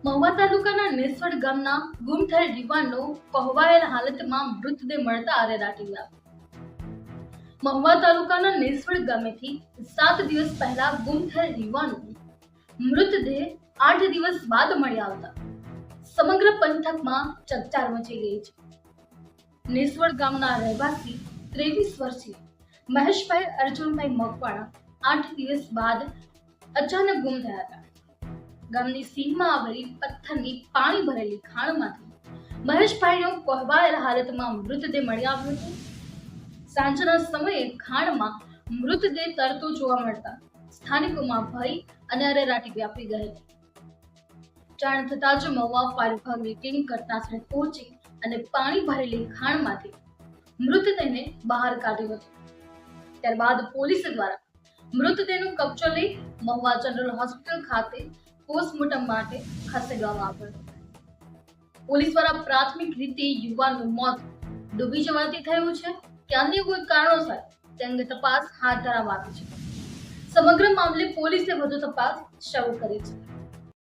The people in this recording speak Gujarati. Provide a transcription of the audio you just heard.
મહુવા તાલુકાના નેસવડ ગામના ગુમ થયેલ યુવાનનો પહોવાયેલ હાલતમાં મૃતદેહ મળતા આરેરાટી વ્યાપી। મહુવા તાલુકાના નેસવડ ગામેથી 7 દિવસ પહેલા ગુમ થયેલ યુવાનનો મૃતદેહ 8 દિવસ બાદ મળી આવતા સમગ્ર પંથકમાં ચકચાર મચી ગઈ છે। નેસવડ ગામના રહેવાસી 23 વર્ષીય મહેશભાઈ અર્જુનભાઈ મકવાણા 8 દિવસ બાદ અચાનક ગુમ થયા હતા। ગામની સીમમાં આવેલી પથ્થરની પાણી ભરેલી ખાણમાંથી મહેશભાઈનો પહોવાયેલ હાલતમાં મૃતદેહ મળી આવ્યો હતો। સાંજના સમયે ખાણમાં મૃતદેહ તરતો જોવા મળતા સ્થાનિકોમાં ભય અને અરેરાટી વ્યાપી ગઈ હતી। જાણ થતાં જ મહુવા ફાયર વિભાગની ટીમ ઘટનાસ્થળે પહોંચી અને પાણી ભરેલી ખાણમાંથી મૃતદેહને બહાર કાઢ્યો હતો। ત્યારબાદ પોલીસ દ્વારા મૃતદેહનો કબજો લઈ મહુવા જનરલ હોસ્પિટલ ખાતે પોસ્ટમોર્ટમ માટે ખસેડવામાં આવ્યો હતો। પોલીસ દ્વારા પ્રાથમિક રીતે યુવાનનું મોત ડૂબી જવાથી થયું છે કે અન્ય કોઈ કારણોસર તે અંગે તપાસ હાથ ધરવામાં આવી છે। સમગ્ર મામલે પોલીસે વધુ તપાસ શરૂ કરી છે।